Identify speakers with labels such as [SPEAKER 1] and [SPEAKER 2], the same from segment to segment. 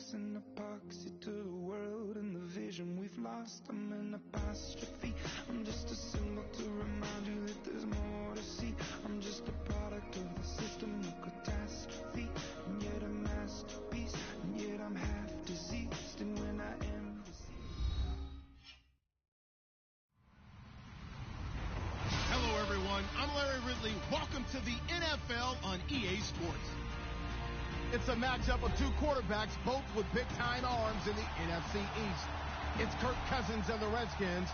[SPEAKER 1] box and epoxy to the world and the vision we've lost. I'm an apostrophe. I'm just a symbol to remind you that there's more to see. I'm just a product of the system, a catastrophe, and yet a masterpiece, and yet I'm half diseased. And when I am deceived.
[SPEAKER 2] Hello, everyone. I'm Larry Ridley. Welcome to the NFL on EA Sports. It's a matchup of two quarterbacks, both with big-time arms in the NFC East. It's Kirk Cousins and the Redskins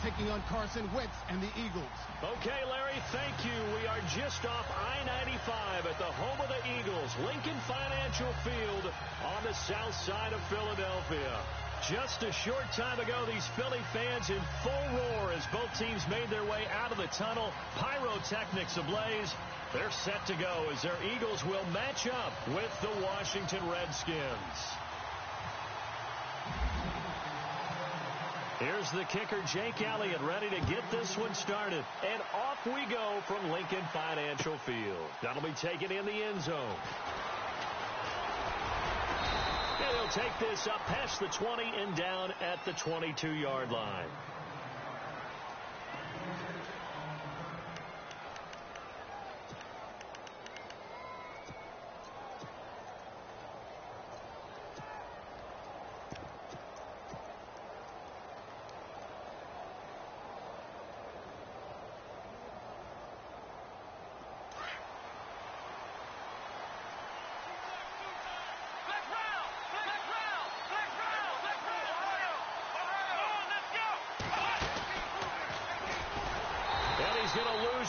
[SPEAKER 2] taking on Carson Wentz and the Eagles.
[SPEAKER 3] Okay, Larry, thank you. We are just off I-95 at the home of the Eagles, Lincoln Financial Field on the south side of Philadelphia. Just a short time ago, these Philly fans in full roar as both teams made their way out of the tunnel. Pyrotechnics ablaze. They're set to go as their Eagles will match up with the Washington Redskins. Here's the kicker, Jake Elliott, ready to get this one started. And off we go from Lincoln Financial Field. That'll be taken in the end zone. And he'll take this up past the 20 and down at the 22-yard line.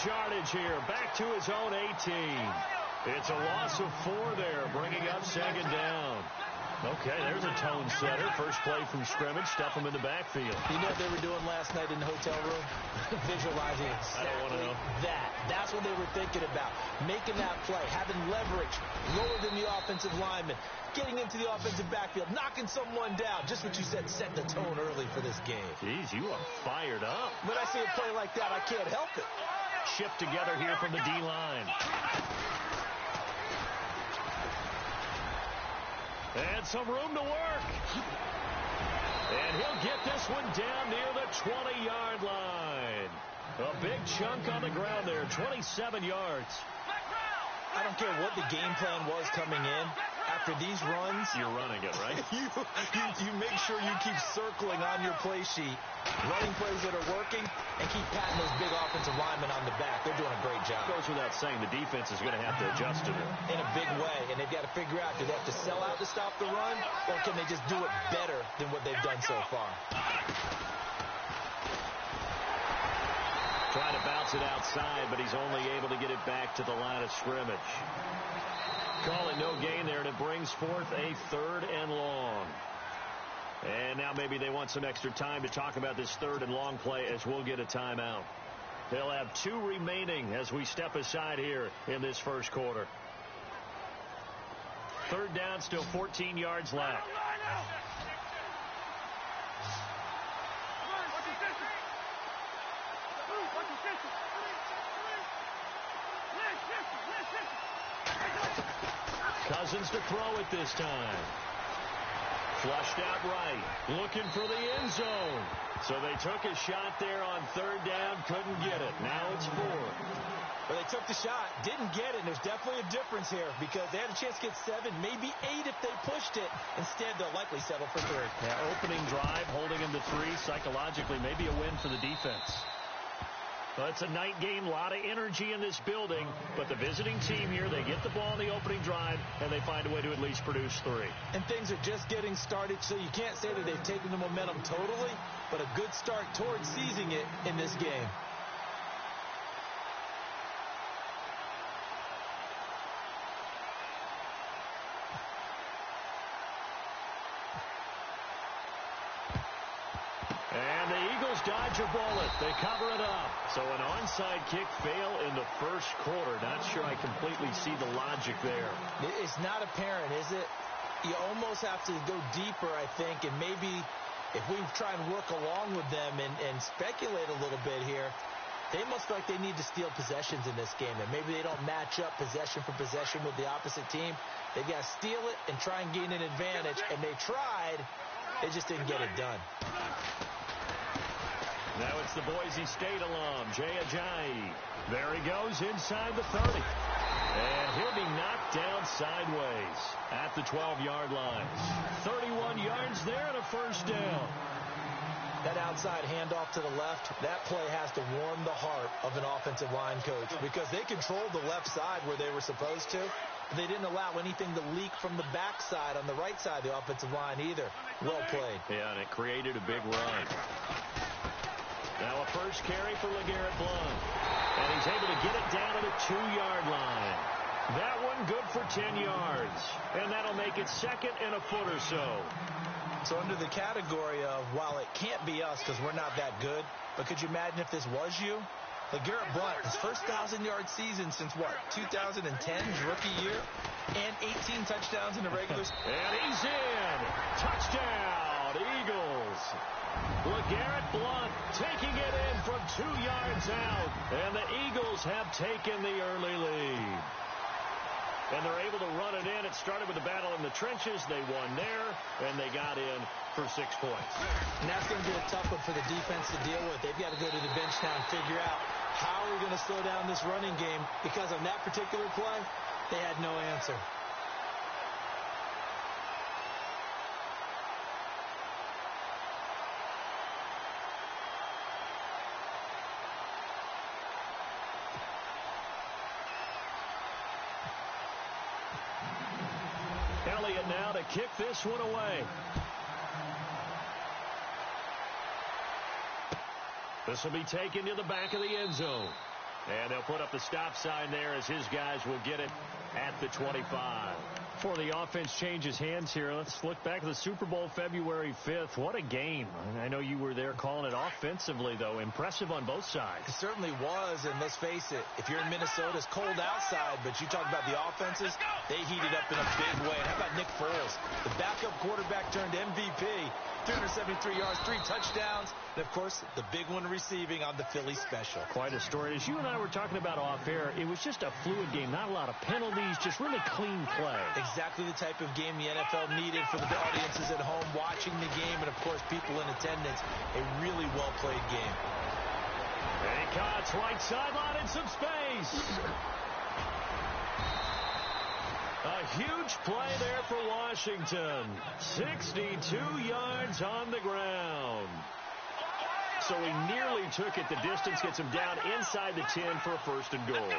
[SPEAKER 3] Yardage here, back to his own 18. It's a loss of 4 there, bringing up second down. Okay, there's a tone setter. First play from scrimmage, stuff him in the backfield.
[SPEAKER 4] You know what they were doing last night in the hotel room? Visualizing exactly
[SPEAKER 3] I don't want to know.
[SPEAKER 4] that. That's what they were thinking about. Making that play, having leverage lower than the offensive lineman, getting into the offensive backfield, knocking someone down. Just what you said, set the tone early for this game.
[SPEAKER 3] Jeez, you are fired up.
[SPEAKER 4] When I see a play like that, I can't help it.
[SPEAKER 3] Shift together here from the D-line. And some room to work. And he'll get this one down near the 20-yard line. A big chunk on the ground there, 27 yards.
[SPEAKER 4] I don't care what the game plan was coming in. After these runs,
[SPEAKER 3] you're running it, right?
[SPEAKER 4] you make sure you keep circling on your play sheet, running plays that are working, and keep patting those big offensive linemen on the back. They're doing a great job.
[SPEAKER 3] Goes without saying, the defense is going to have to adjust to it.
[SPEAKER 4] In a big way, and they've got to figure out, do they have to sell out to stop the run, or can they just do it better than what they've done so far?
[SPEAKER 3] Trying to bounce it outside, but he's only able to get it back to the line of scrimmage. Call it no gain there, and it brings forth a 3rd and long. And now maybe they want some extra time to talk about this 3rd and long play as we'll get a timeout. They'll have 2 remaining as we step aside here in this first quarter. 3rd down, still 14 yards left. Cousins to throw it this time. Flushed out right. Looking for the end zone. So they took a shot there on 3rd down. Couldn't get it. Now it's 4.
[SPEAKER 4] Well, they took the shot. Didn't get it. There's definitely a difference here because they had a chance to get 7, maybe 8 if they pushed it. Instead, they'll likely settle for 3.
[SPEAKER 3] Yeah, opening drive, holding him to 3. Psychologically, maybe a win for the defense. Well, it's a night game, a lot of energy in this building, but the visiting team here, they get the ball in the opening drive, and they find a way to at least produce 3.
[SPEAKER 4] And things are just getting started, so you can't say that they've taken the momentum totally, but a good start towards seizing it in this game.
[SPEAKER 3] And the Eagles dodge a bullet. They cover it up. So an onside kick fail in the first quarter. Not sure I completely see the logic there.
[SPEAKER 4] It's not apparent, is it? You almost have to go deeper, I think, and maybe if we try and work along with them and speculate a little bit here, They must feel like they need to steal possessions in this game, and maybe they don't match up possession for possession with the opposite team. They've got to steal it and try and gain an advantage, and they tried. They just didn't get it done.
[SPEAKER 3] Now it's the Boise State alum, Jay Ajayi. There he goes inside the 30. And he'll be knocked down sideways at the 12-yard line. 31 yards there and a first down.
[SPEAKER 4] That outside handoff to the left, that play has to warm the heart of an offensive line coach because they controlled the left side where they were supposed to. They didn't allow anything to leak from the backside on the right side of the offensive line either. Well played.
[SPEAKER 3] Yeah, and it created a big run. Now a first carry for LeGarrette Blount. And he's able to get it down to the 2-yard line. That one good for 10 yards. And that'll make it second and a foot or so.
[SPEAKER 4] So under the category of, while it can't be us because we're not that good, but could you imagine if this was you? LeGarrette Blount, his first 1,000-yard season since, what, 2010, his rookie year, and 18 touchdowns in the regular season.
[SPEAKER 3] And he's in. Touchdown, Eagles. LeGarrette Blount taking it in from 2 yards out. And the Eagles have taken the early lead. And they're able to run it in. It started with a battle in the trenches. They won there, and they got in for 6 points.
[SPEAKER 4] And that's going to be a tough one for the defense to deal with. They've got to go to the bench now and figure out how we're going to slow down this running game, because on that particular play, they had no answer.
[SPEAKER 3] Elliott now to kick this one away. This will be taken to the back of the end zone. And they'll put up the stop sign there as his guys will get it at the 25. Before the offense changes hands here, let's look back at the Super Bowl February 5th. What a game. I know you were there calling it offensively, though. Impressive on both sides.
[SPEAKER 4] It certainly was, and let's face it, if you're in Minnesota, it's cold outside, but you talk about the offenses, they heated up in a big way. And how about Nick Foles? The backup quarterback turned MVP, 373 yards, 3 touchdowns, and, of course, the big one receiving on the Philly special.
[SPEAKER 3] Quite a story. As you and I were talking about off air, it was just a fluid game, not a lot of penalties, just really clean play.
[SPEAKER 4] Exactly the type of game the NFL needed for the audiences at home watching the game, and, of course, people in attendance. A really well-played game.
[SPEAKER 3] And he cuts right sideline in some space. A huge play there for Washington. 62 yards on the ground. So he nearly took it the distance, gets him down inside the 10 for a first and goal.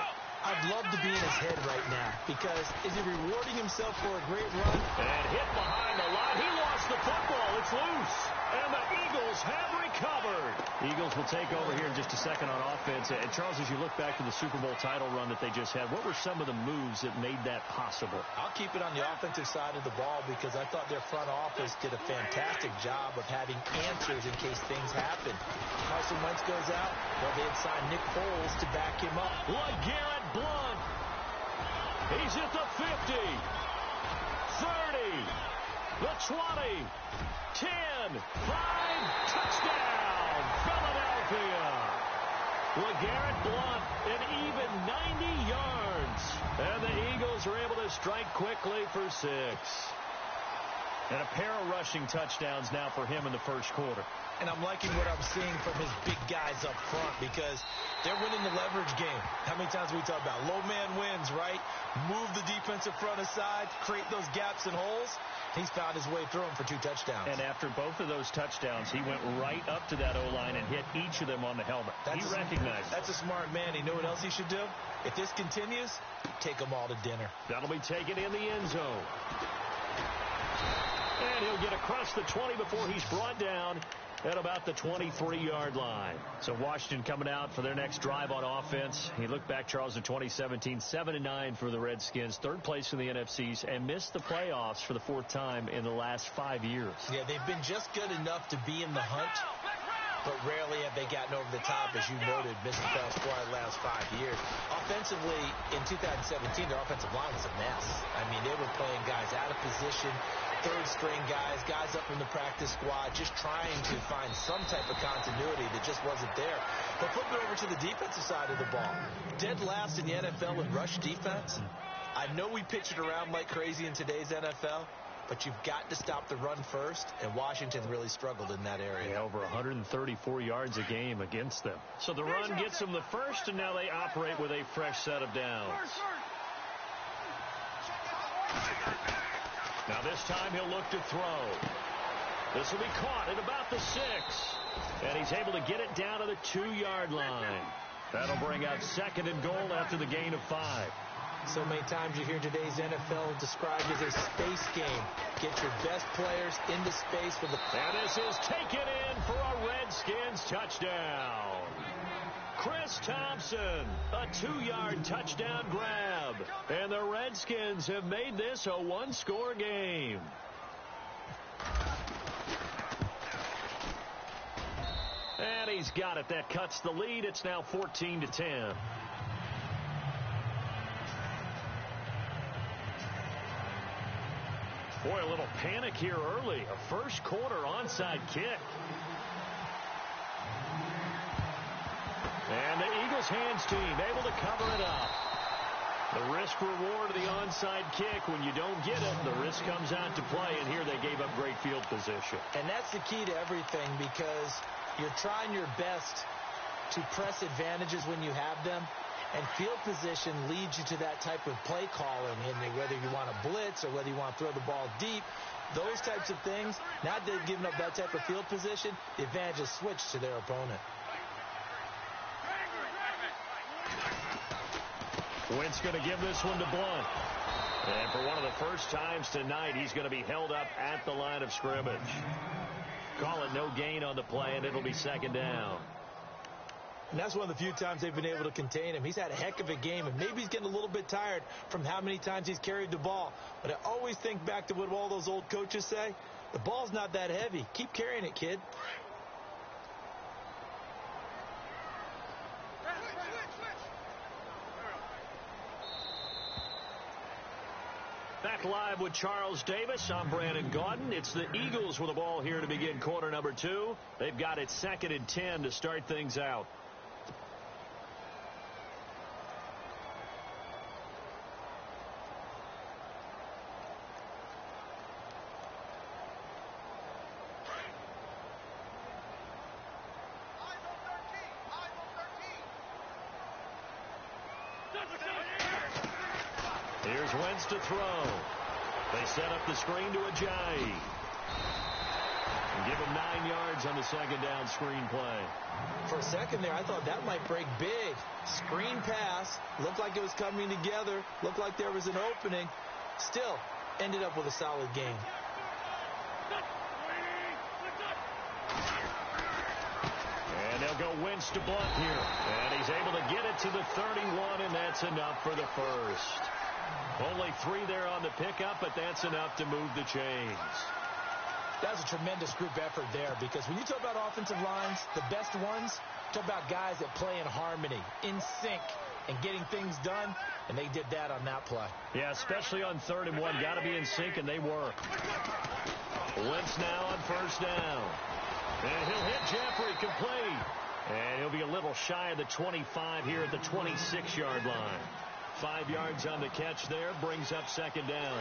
[SPEAKER 4] I'd love to be in his head right now, because is he rewarding himself for a great run?
[SPEAKER 3] And hit behind the line. He lost the football. It's loose. And the Eagles have recovered. Eagles will take over here in just a second on offense. And Charles, as you look back to the Super Bowl title run that they just had, what were some of the moves that made that possible?
[SPEAKER 4] I'll keep it on the offensive side of the ball, because I thought their front office did a fantastic job of having answers in case things happen. Carson Wentz goes out. Well, they had signed Nick Foles to back him up.
[SPEAKER 3] LeGarrette Blount. He's at the 50. 30. The 20. 10. 5. Touchdown. Philadelphia. LeGarrette Blount an even 90 yards. And the Eagles are able to strike quickly for 6. And a pair of rushing touchdowns now for him in the first quarter.
[SPEAKER 4] And I'm liking what I'm seeing from his big guys up front, because they're winning the leverage game. How many times have we talked about low man wins, right? Move the defensive front aside, create those gaps and holes. He's found his way through them for 2 touchdowns.
[SPEAKER 3] And after both of those touchdowns, he went right up to that O-line and hit each of them on the helmet. He recognized it.
[SPEAKER 4] That's a smart man. You know what else he should do? If this continues, take them all to dinner.
[SPEAKER 3] That'll be taken in the end zone. And he'll get across the 20 before he's brought down at about the 23-yard line. So Washington coming out for their next drive on offense. He looked back, Charles, in 2017, 7-9 for the Redskins, 3rd place in the NFCs, and missed the playoffs for the 4th time in the last 5 years.
[SPEAKER 4] Yeah, they've been just good enough to be in the hunt, but rarely have they gotten over the top, as you noted, missed the playoffs 4 out of the last 5 years. Offensively, in 2017, their offensive line was a mess. I mean, they were playing guys out of position. third-string guys up from the practice squad, just trying to find some type of continuity that just wasn't there. But flip it over to the defensive side of the ball. Dead last in the NFL in rush defense. I know we pitch it around like crazy in today's NFL, but you've got to stop the run first, and Washington really struggled in that area.
[SPEAKER 3] Yeah, over 134 yards a game against them. So the run gets them the first, and now they operate with a fresh set of downs. Now this time he'll look to throw. This will be caught at about the 6. And he's able to get it down to the 2-yard line. That'll bring out 2nd and goal after the gain of 5.
[SPEAKER 4] So many times you hear today's NFL described as a space game. Get your best players into space for the...
[SPEAKER 3] And this is taken in for a Redskins touchdown. Chris Thompson, a 2-yard touchdown grab. And the Redskins have made this a one-score game. And he's got it. That cuts the lead. It's now 14-10. Boy, a little panic here early. A first-quarter onside kick. And the Eagles hands team able to cover it up. The risk-reward of the onside kick. When you don't get it, the risk comes out to play, and here they gave up great field position.
[SPEAKER 4] And that's the key to everything, because you're trying your best to press advantages when you have them. And field position leads you to that type of play calling, and whether you want to blitz or whether you want to throw the ball deep, those types of things. Now that they've given up that type of field position, the advantage is switched to their opponent.
[SPEAKER 3] Wentz going to give this one to Blunt. And for one of the first times tonight, he's going to be held up at the line of scrimmage. Call it no gain on the play, and it'll be 2nd down.
[SPEAKER 4] And that's one of the few times they've been able to contain him. He's had a heck of a game, and maybe he's getting a little bit tired from how many times he's carried the ball. But I always think back to what all those old coaches say. The ball's not that heavy. Keep carrying it, kid.
[SPEAKER 3] Back live with Charles Davis. I'm Brandon Gaudin. It's the Eagles with the ball here to begin quarter number 2. They've got it 2nd and 10 to start things out. Here's Wentz to throw. They set up the screen to Ajayi. And give him 9 yards on the 2nd down screen play.
[SPEAKER 4] For a second there, I thought that might break big. Screen pass. Looked like it was coming together. Looked like there was an opening. Still, ended up with a solid game.
[SPEAKER 3] And they'll go Wentz to Blunt here. And he's able to get it to the 31, and that's enough for the first. Only 3 there on the pickup, but that's enough to move the chains.
[SPEAKER 4] That was a tremendous group effort there, because when you talk about offensive lines, the best ones, talk about guys that play in harmony, in sync, and getting things done, and they did that on that play.
[SPEAKER 3] Yeah, especially on 3rd and 1. Got to be in sync, and they were. Wentz now on 1st down. And he'll hit Jeffrey complete. And he'll be a little shy of the 25 here at the 26-yard line. 5 yards on the catch there, brings up 2nd down.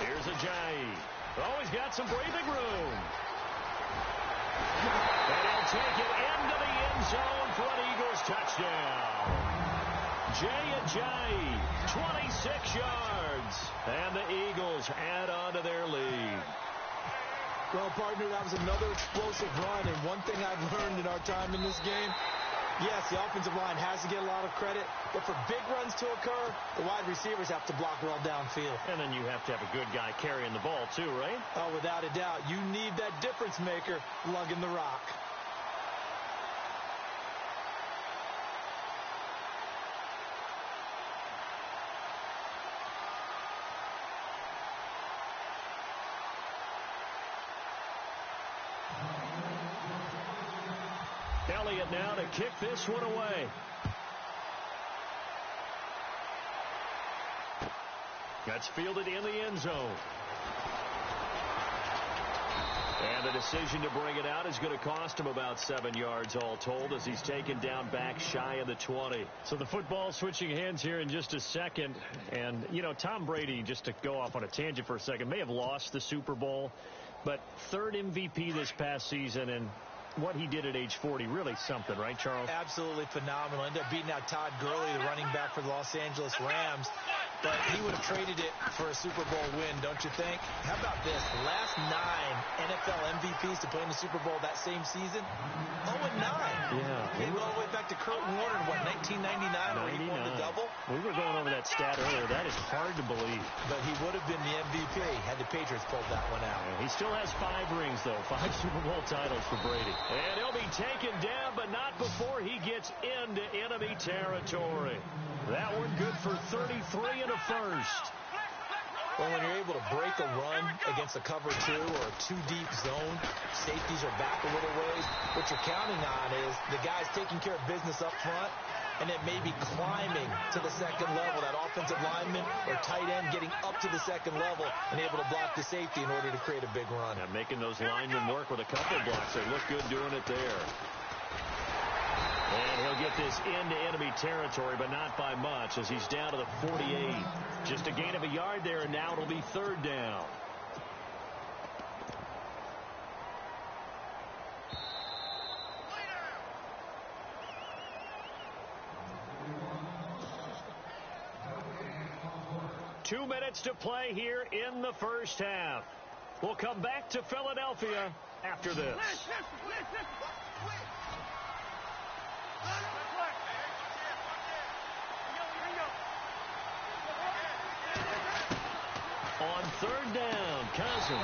[SPEAKER 3] Here's Ajayi. Oh, he's got some breathing room. And he'll take it into the end zone for an Eagles touchdown. Jay Ajayi, 26 yards. And the Eagles add on to their lead.
[SPEAKER 4] Well, partner, that was another explosive run. And one thing I've learned in our time in this game, yes, the offensive line has to get a lot of credit. But for big runs to occur, the wide receivers have to block well downfield.
[SPEAKER 3] And then you have to have a good guy carrying the ball, too, right?
[SPEAKER 4] Oh, without a doubt. You need that difference maker lugging the rock.
[SPEAKER 3] Elliott now to kick this one away. That's fielded in the end zone. And the decision to bring it out is going to cost him about 7 yards all told as he's taken down back shy of the 20. So the football switching hands here in just a second. And, you know, Tom Brady, just to go off on a tangent for a second, may have lost the Super Bowl, but third MVP this past season, and what he did at age 40, really something, right, Charles?
[SPEAKER 4] Absolutely phenomenal. Ended up beating out Todd Gurley, the running back for the Los Angeles Rams. But he would have traded it for a Super Bowl win, don't you think? How about this? The last 9 NFL MVPs to play in the Super Bowl that same season, 0-9.
[SPEAKER 3] Yeah.
[SPEAKER 4] They go all the way back to Kurt Warner in, 1999, where he won the double?
[SPEAKER 3] We were going over that stat earlier. That is hard to believe.
[SPEAKER 4] But he would have been the MVP had the Patriots pulled that one out.
[SPEAKER 3] Yeah, he still has 5 rings, though. 5 Super Bowl titles for Brady. And he'll be taken down, but not before he gets into enemy territory. That one good for 33 and a first.
[SPEAKER 4] Well, when you're able to break a run against a cover 2 or a 2-deep zone, safeties are back a little ways. What you're counting on is the guys taking care of business up front and then maybe climbing to the second level. That offensive lineman or tight end getting up to the second level and able to block the safety in order to create a big run.
[SPEAKER 3] Yeah, making those linemen work with a couple of blocks. They look good doing it there. And he'll get this into enemy territory, but not by much as he's down to the 48. Just a gain of a yard there, and now it'll be third down. Two minutes to play here in the first half. We'll come back to Philadelphia after this. On third down, Cousins.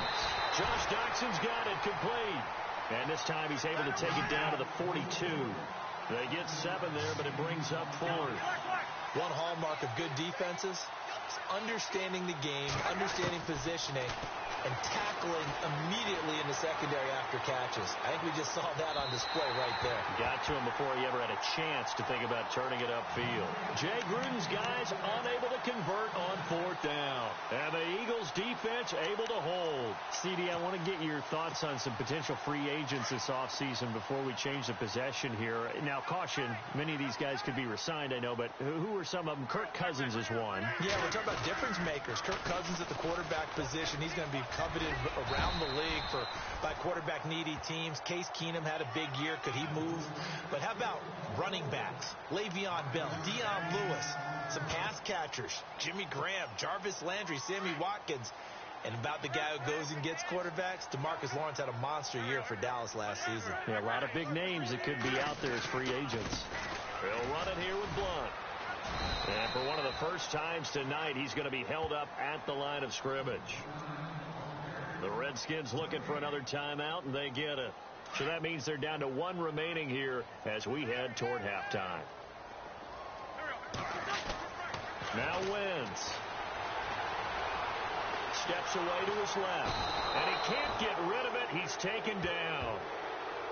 [SPEAKER 3] Josh Doxson's got it complete. And this time he's able to take it down to the 42. They get 7 there, but it brings up 4.
[SPEAKER 4] One hallmark of good defenses is understanding the game, understanding positioning, and tackling immediately in the secondary after catches. I think we just saw that on display right there.
[SPEAKER 3] Got to him before he ever had a chance to think about turning it upfield. Jay Gruden's guys unable to convert on fourth down. And the Eagles defense able to hold. CD, I want to get your thoughts on some potential free agents this offseason before we change the possession here. Now, caution, many of these guys could be re-signed, I know, but who are some of them? Kirk Cousins is one.
[SPEAKER 4] Yeah, we're talking about difference makers. Kirk Cousins at the quarterback position. He's going to be coveted around the league by quarterback-needy teams. Case Keenum had a big year. Could he move? But how about running backs? Le'Veon Bell, Dion Lewis, some pass catchers, Jimmy Graham, Jarvis Landry, Sammy Watkins. And about the guy who goes and gets quarterbacks, DeMarcus Lawrence had a monster year for Dallas last season.
[SPEAKER 3] Yeah, a lot of big names that could be out there as free agents. They'll run it here with Blunt. And for one of the first times tonight, he's going to be held up at the line of scrimmage. The Redskins looking for another timeout, and they get it. So that means they're down to 1 remaining here as we head toward halftime. Now Wentz. Steps away to his left. And he can't get rid of it. He's taken down.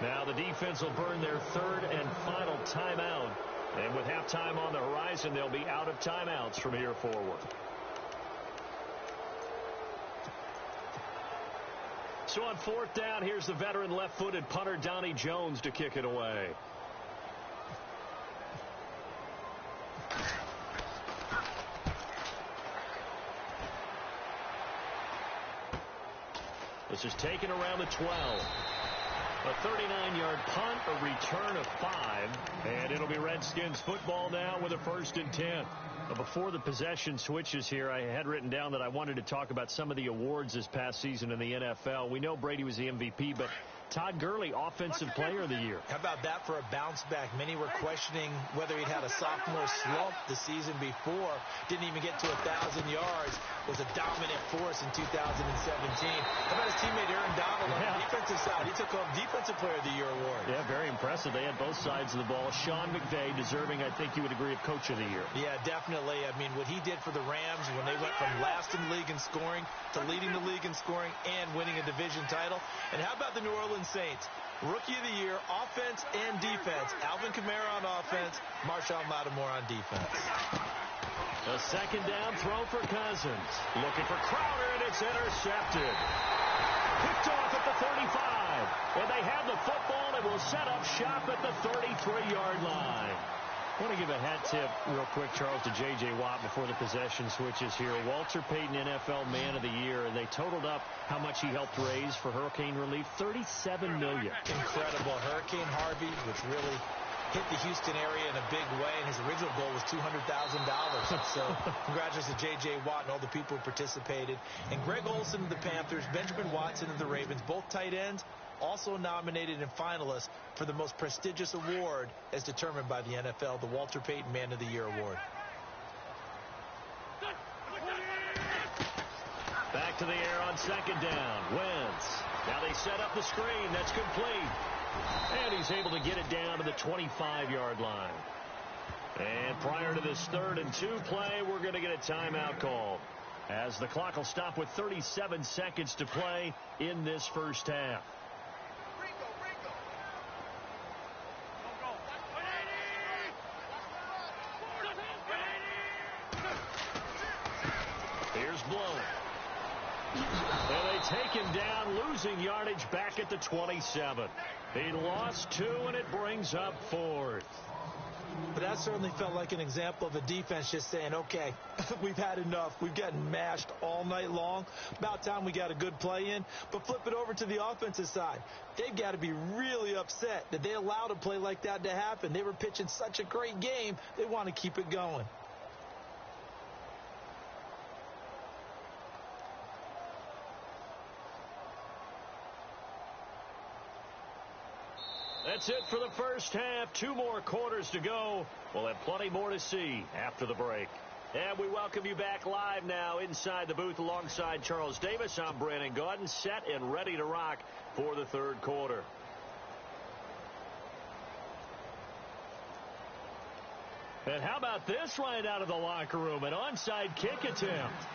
[SPEAKER 3] Now the defense will burn their third and final timeout. And with halftime on the horizon, they'll be out of timeouts from here forward. So on fourth down, here's the veteran left-footed punter Donnie Jones to kick it away. This is taken around the 12. A 39-yard punt, a return of 5, and it'll be Redskins football now with a 1st and 10. Before the possession switches here, I had written down that I wanted to talk about some of the awards this past season in the NFL. We know Brady was the MVP, but Todd Gurley, Offensive Player of the Year.
[SPEAKER 4] How about that for a bounce back? Many were questioning whether he'd had a sophomore slump the season before. Didn't even get to 1,000 yards. Was a dominant force in 2017. How about his teammate Aaron Donald on the defensive side? He took home Defensive Player of the Year award.
[SPEAKER 3] Yeah, very impressive. They had both sides of the ball. Sean McVay deserving, I think you would agree, of Coach of the Year.
[SPEAKER 4] Yeah, definitely. I mean, what he did for the Rams when they went from last in the league in scoring to leading the league in scoring and winning a division title. And how about the New Orleans Saints? Rookie of the Year, offense and defense. Alvin Kamara on offense, Marshawn Lattimore on defense.
[SPEAKER 3] A second down throw for Cousins. Looking for Crowder, and it's intercepted. Picked off at the 35. And they have the football and will set up shop at the 33-yard line. I want to give a hat tip real quick, Charles, to J.J. Watt before the possession switches here. Walter Payton, NFL Man of the Year, and they totaled up how much he helped raise for hurricane relief, $37 million.
[SPEAKER 4] Incredible. Hurricane Harvey, which really hit the Houston area in a big way, and his original goal was $200,000. So congratulations to J.J. Watt and all the people who participated. And Greg Olsen of the Panthers, Benjamin Watson of the Ravens, both tight ends, also nominated and finalists for the most prestigious award as determined by the NFL, the Walter Payton Man of the Year Award.
[SPEAKER 3] Back to the air on second down. Wentz. Now they set up the screen. That's complete. And he's able to get it down to the 25-yard line. And prior to this 3rd and 2 play, we're going to get a timeout call, as the clock will stop with 37 seconds to play in this first half. Here's Blount. And they take him down, losing yardage back at the 27. He lost 2, and it brings up 4th.
[SPEAKER 4] But that certainly felt like an example of a defense just saying, okay, we've had enough. We've gotten mashed all night long. About time we got a good play in. But flip it over to the offensive side. They've got to be really upset that they allowed a play like that to happen. They were pitching such a great game, they want to keep it going.
[SPEAKER 3] That's it for the first half. 2 more quarters to go. We'll have plenty more to see after the break. And we welcome you back live now inside the booth alongside Charles Davis. I'm Brandon Gaudin, set and ready to rock for the 3rd quarter. And how about this right out of the locker room? An onside kick attempt.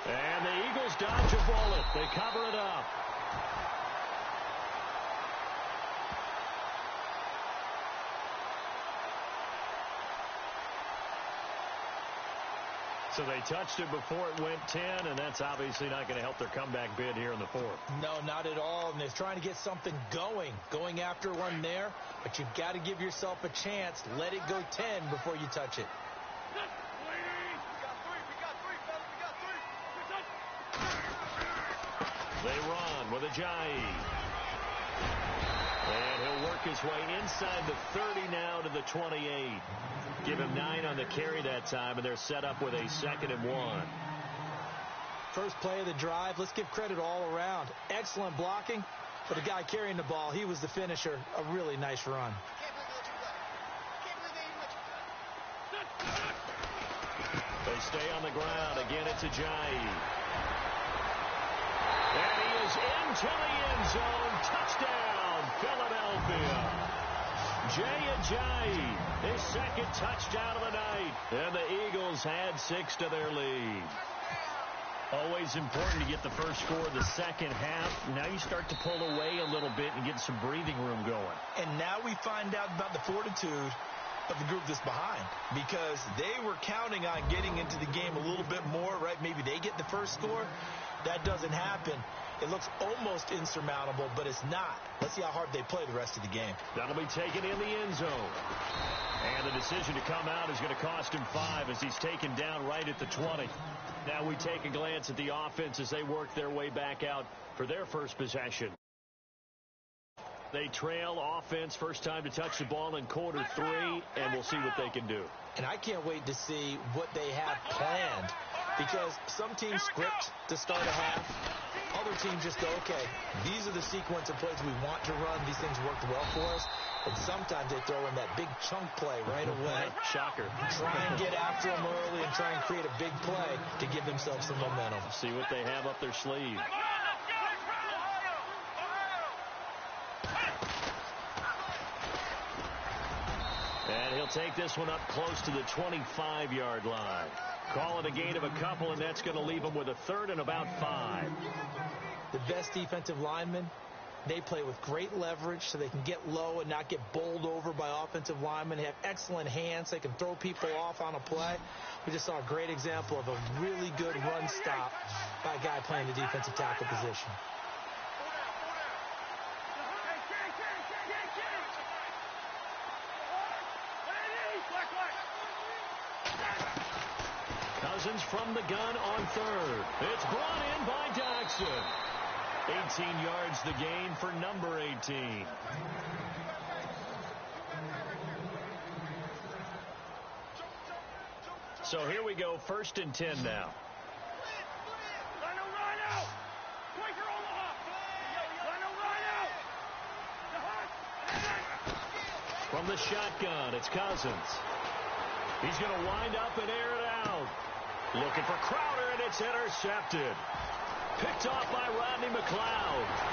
[SPEAKER 3] And the Eagles dodge a bullet. They cover it up. So they touched it before it went 10, and that's obviously not going to help their comeback bid here in the 4th.
[SPEAKER 4] No, not at all. And they're trying to get something going after one there. But you've got to give yourself a chance. Let it go 10 before you touch it.
[SPEAKER 3] They run with Ajayi. And he'll work his way inside the 30 now to the 28. Give him 9 on the carry that time, and they're set up with a 2nd and 1.
[SPEAKER 4] First play of the drive. Let's give credit all around. Excellent blocking. For the guy carrying the ball, he was the finisher. A really nice run.
[SPEAKER 3] They stay on the ground. Again, it's Ajayi. And he is into the end zone. Touchdown, Philadelphia. Jay Ajayi, his 2nd touchdown of the night. And the Eagles add 6 to their lead. Always important to get the first score of the second half. Now you start to pull away a little bit and get some breathing room going.
[SPEAKER 4] And now we find out about the fortitude of the group that's behind, because they were counting on getting into the game a little bit more, right? Maybe they get the first score. That doesn't happen. It looks almost insurmountable, but it's not. Let's see how hard they play the rest of the game.
[SPEAKER 3] That'll be taken in the end zone. And the decision to come out is going to cost him 5 as he's taken down right at the 20. Now we take a glance at the offense as they work their way back out for their first possession. They trail offense, first time to touch the ball in quarter 3, and we'll see what they can do.
[SPEAKER 4] And I can't wait to see what they have planned, because some teams script to start a half. Other teams just go, okay, these are the sequence of plays we want to run. These things worked well for us. And sometimes they throw in that big chunk play right away.
[SPEAKER 3] Shocker.
[SPEAKER 4] Try and get after them early and try and create a big play to give themselves some momentum.
[SPEAKER 3] See what they have up their sleeve. And he'll take this one up close to the 25-yard line. Call it a gain of a couple, and that's going to leave him with a third and about 5.
[SPEAKER 4] The best defensive linemen, they play with great leverage so they can get low and not get bowled over by offensive linemen. They have excellent hands. They can throw people off on a play. We just saw a great example of a really good run stop by a guy playing the defensive tackle position.
[SPEAKER 3] Cousins from the gun on third. It's brought in by Jackson. 18 yards the gain for number 18. So here we go, 1st and 10 now. From the shotgun, it's Cousins. He's going to wind up and air it out. Looking for Crowder, and it's intercepted. Picked off by Rodney McLeod.